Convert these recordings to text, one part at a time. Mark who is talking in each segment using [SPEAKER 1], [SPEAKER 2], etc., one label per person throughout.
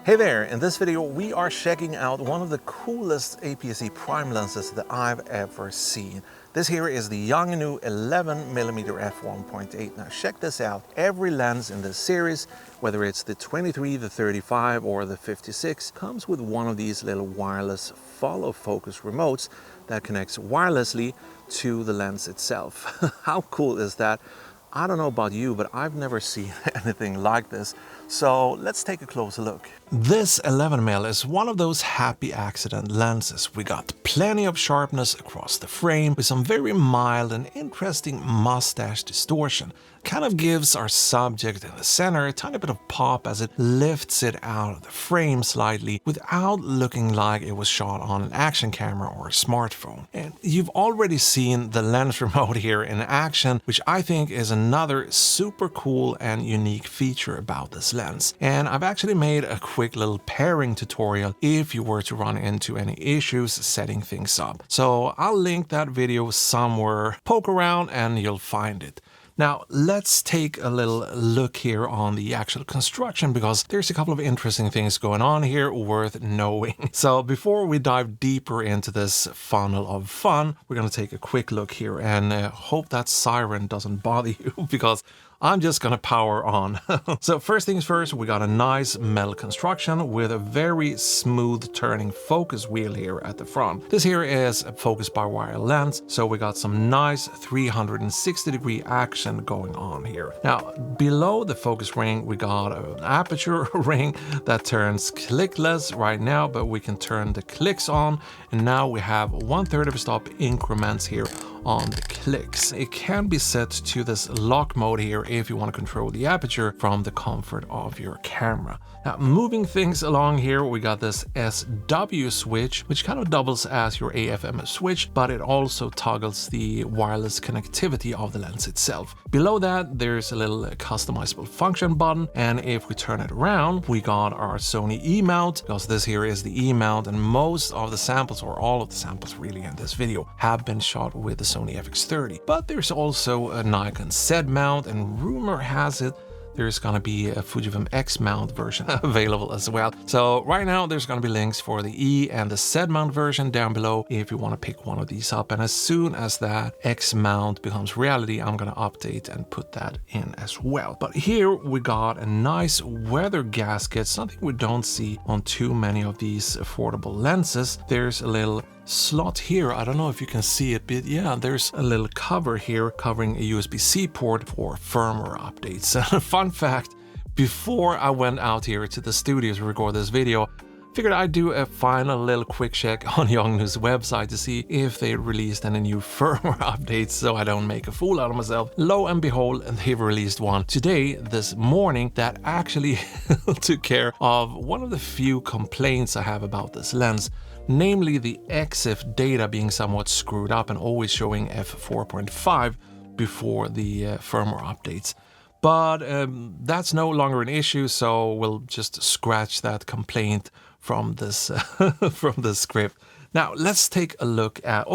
[SPEAKER 1] Hey there, in this video we are checking out one of the coolest APS C prime lenses that I've ever seen. This here is the Yongnuo 11mm f1.8. Now check this out, every lens in this series, whether it's the 23, the 35 or the 56, comes with one of these little wireless follow focus remotes that connects wirelessly to the lens itself. How cool is that? I don't know about you, but I've never seen anything like this. So let's take a closer look. This 11mm is one of those happy accident lenses. We got plenty of sharpness across the frame with some very mild and interesting mustache distortion. Kind of gives our subject in the center a tiny bit of pop as it lifts it out of the frame slightly without looking like it was shot on an action camera or a smartphone. And you've already seen the lens remote here in action, which I think is another super cool and unique feature about this lens. And I've actually made a quick little pairing tutorial if you were to run into any issues setting things up. So I'll link that video somewhere, poke around and you'll find it. Now, let's take a little look here on the actual construction because there's a couple of interesting things going on here worth knowing. So before we dive deeper into this funnel of fun, we're going to take a quick look here and hope that siren doesn't bother you because I'm just gonna power on. So first things first, we got a nice metal construction with a very smooth turning focus wheel here at the front. This here is a focus by wire lens, so we got some nice 360-degree action going on here. Now, below the focus ring, we got an aperture ring that turns clickless right now, but we can turn the clicks on, and now we have 1/3 of a stop increments here on the clicks. It can be set to this lock mode here if you want to control the aperture from the comfort of your camera. Now, moving things along here, we got this SW switch, which kind of doubles as your AFM switch, but it also toggles the wireless connectivity of the lens itself. Below that, there's a little customizable function button, and if we turn it around, we got our Sony E mount, because this here is the E mount, and most of the samples, or all of the samples really in this video, have been shot with the Sony FX30. But there's also a Nikon Z mount, and rumor has it there's gonna be a Fujifilm X mount version available as well. So right now there's gonna be links for the E and the Z mount version down below if you want to pick one of these up. And as soon as that X mount becomes reality, I'm gonna update and put that in as well. But here we got a nice weather gasket, something we don't see on too many of these affordable lenses. There's a little slot here, I don't know if you can see it, but yeah, there's a little cover here covering a USB-C port for firmware updates. Fun fact, before I went out here to the studio to record this video, figured I'd do a final little quick check on Yongnuo's website to see if they released any new firmware updates so I don't make a fool out of myself. Lo and behold, they've released one today, this morning, that actually took care of one of the few complaints I have about this lens. Namely the EXIF data being somewhat screwed up and always showing f4.5 before the firmware updates. But that's no longer an issue, so we'll just scratch that complaint from this from the script. Now let's take a look at,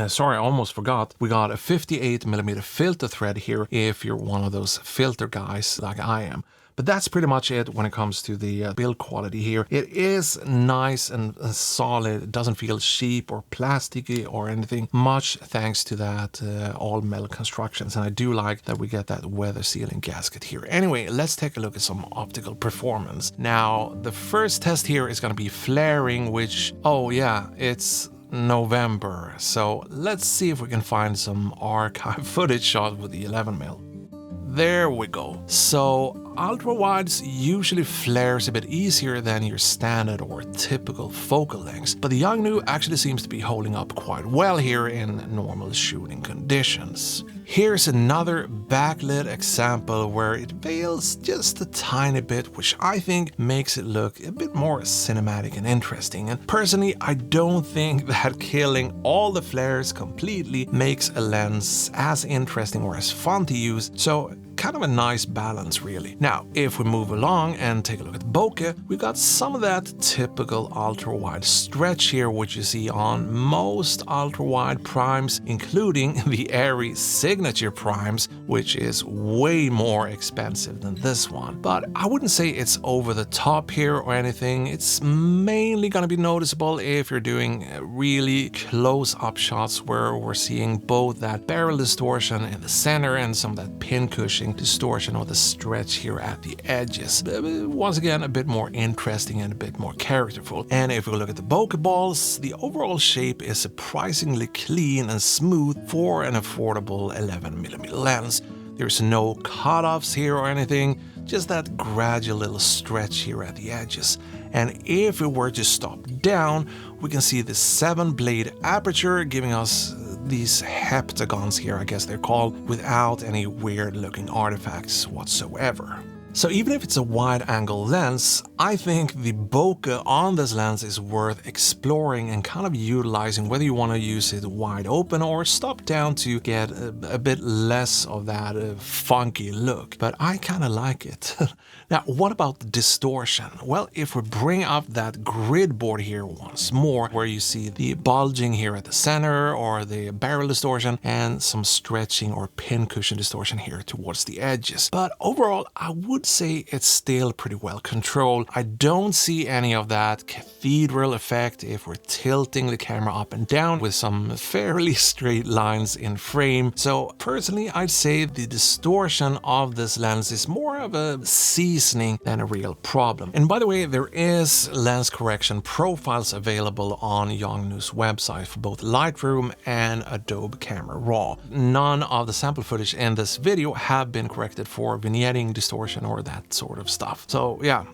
[SPEAKER 1] sorry, I almost forgot. We got a 58mm filter thread here if you're one of those filter guys like I am. But that's pretty much it when it comes to the build quality here. It is nice and solid. It doesn't feel cheap or plasticky or anything, much thanks to that all metal constructions. And I do like that we get that weather sealing gasket here. Anyway, let's take a look at some optical performance. Now, the first test here is going to be flaring, which, oh yeah, it's November. So let's see if we can find some archive footage shot with the 11mm. There we go. So ultra-wides usually flares a bit easier than your standard or typical focal lengths, but the Yongnuo actually seems to be holding up quite well here in normal shooting conditions. Here's another backlit example where it fails just a tiny bit, which I think makes it look a bit more cinematic and interesting. And personally, I don't think that killing all the flares completely makes a lens as interesting or as fun to use. So kind of a nice balance really. Now, if we move along and take a look at bokeh, we got some of that typical ultra-wide stretch here, which you see on most ultra-wide primes, including the Arri signature primes, which is way more expensive than this one. But I wouldn't say it's over the top here or anything. It's mainly going to be noticeable if you're doing really close-up shots where we're seeing both that barrel distortion in the center and some of that pin-cushion distortion or the stretch here at the edges. Once again, a bit more interesting and a bit more characterful. And if we look at the bokeh balls, the overall shape is surprisingly clean and smooth for an affordable 11mm lens. There's no cutoffs here or anything, just that gradual little stretch here at the edges. And if we were to stop down, we can see the 7-blade aperture giving us these heptagons here, I guess they're called, without any weird looking artifacts whatsoever. So even if it's a wide-angle lens, I think the bokeh on this lens is worth exploring and kind of utilizing, whether you want to use it wide open or stop down to get a bit less of that funky look. But I kind of like it. Now, what about the distortion? Well, if we bring up that grid board here once more, where you see the bulging here at the center or the barrel distortion and some stretching or pincushion distortion here towards the edges. But overall, I would say it's still pretty well controlled. I don't see any of that cathedral effect if we're tilting the camera up and down with some fairly straight lines in frame. So personally, I'd say the distortion of this lens is more of a seasoning than a real problem. And by the way, there is lens correction profiles available on Yongnuo's website for both Lightroom and Adobe Camera Raw. None of the sample footage in this video have been corrected for vignetting, distortion, or that sort of stuff. So yeah,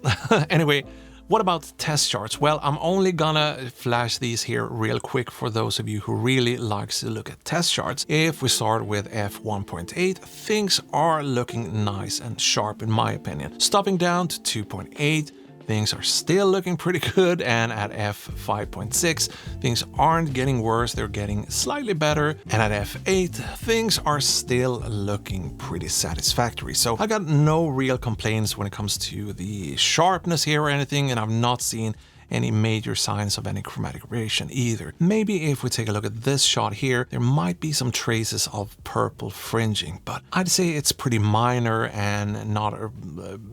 [SPEAKER 1] anyway, what about test charts? Well, I'm only gonna flash these here real quick for those of you who really likes to look at test charts. If we start with f1.8, things are looking nice and sharp in my opinion. Stopping down to 2.8, things are still looking pretty good, and at f5.6 things aren't getting worse, they're getting slightly better, and at f8 things are still looking pretty satisfactory. So I got no real complaints when it comes to the sharpness here or anything, and I've not seen any major signs of any chromatic aberration either. Maybe if we take a look at this shot here, there might be some traces of purple fringing, but I'd say it's pretty minor and not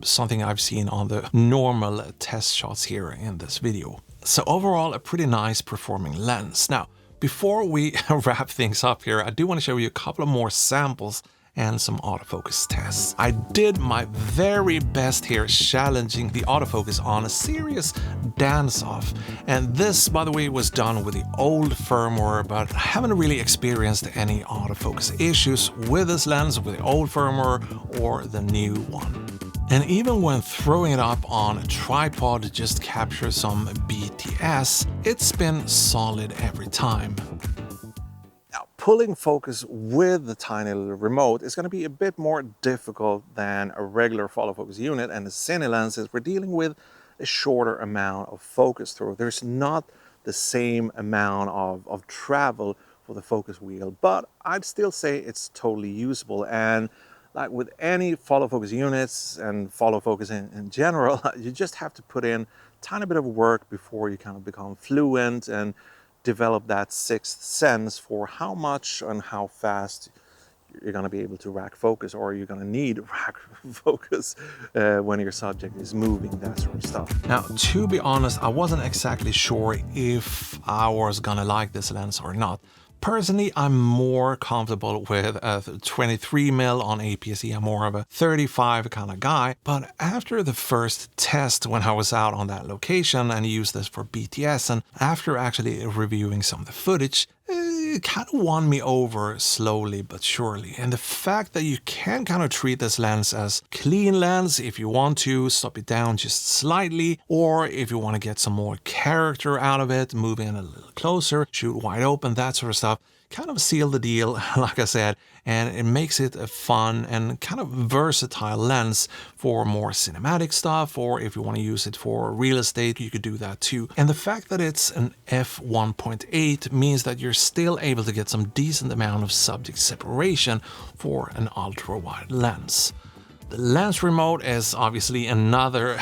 [SPEAKER 1] something I've seen on the normal test shots here in this video. So overall, a pretty nice performing lens. Now, before we wrap things up here, I do want to show you a couple of more samples and some autofocus tests. I did my very best here challenging the autofocus on a serious dance-off, and this, by the way, was done with the old firmware, but I haven't really experienced any autofocus issues with this lens, with the old firmware or the new one. And even when throwing it up on a tripod to just capture some BTS, it's been solid every time. Pulling focus with the tiny little remote is going to be a bit more difficult than a regular follow focus unit, and the cine lenses, we're dealing with a shorter amount of focus through. There's not the same amount of travel for the focus wheel, but I'd still say it's totally usable. And like with any follow focus units and follow focus in general, you just have to put in a tiny bit of work before you kind of become fluent and develop that sixth sense for how much and how fast you're going to be able to rack focus, or you're going to need rack focus when your subject is moving, that sort of stuff. Now, to be honest, I wasn't exactly sure if I was going to like this lens or not. Personally, I'm more comfortable with a 23mm on APS C. I'm more of a 35 kind of guy. But after the first test, when I was out on that location and used this for BTS, and after actually reviewing some of the footage, it kind of won me over slowly but surely. And the fact that you can kind of treat this lens as clean lens if you want to stop it down just slightly, or if you want to get some more character out of it, move in a little closer, shoot wide open, that sort of stuff, kind of seal the deal, like I said, and it makes it a fun and kind of versatile lens for more cinematic stuff, or if you want to use it for real estate, you could do that too. And the fact that it's an f1.8 means that you're still able to get some decent amount of subject separation for an ultra-wide lens. The lens remote is obviously another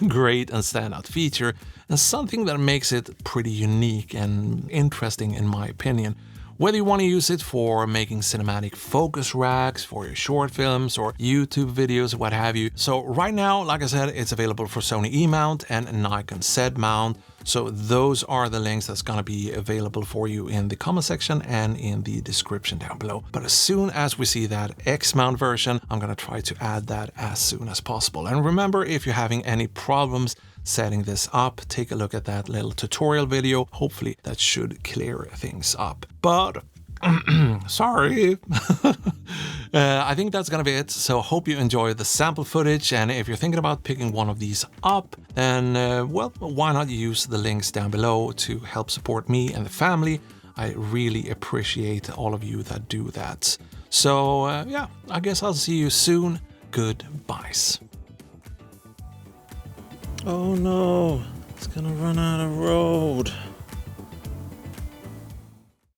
[SPEAKER 1] great and standout feature, and something that makes it pretty unique and interesting in my opinion. Whether you want to use it for making cinematic focus racks for your short films or YouTube videos, what have you. So right now, like I said, it's available for Sony E mount and Nikon Z mount. So those are the links that's going to be available for you in the comment section and in the description down below. But as soon as we see that X mount version, I'm going to try to add that as soon as possible. And remember, if you're having any problems setting this up, take a look at that little tutorial video. Hopefully that should clear things up. But sorry. I think that's gonna be it. So hope you enjoy the sample footage, and if you're thinking about picking one of these up, then well, why not use the links down below to help support me and the family. I really appreciate all of you that do that. So yeah, I guess I'll see you soon. Goodbyes. Oh no, it's gonna run out of road.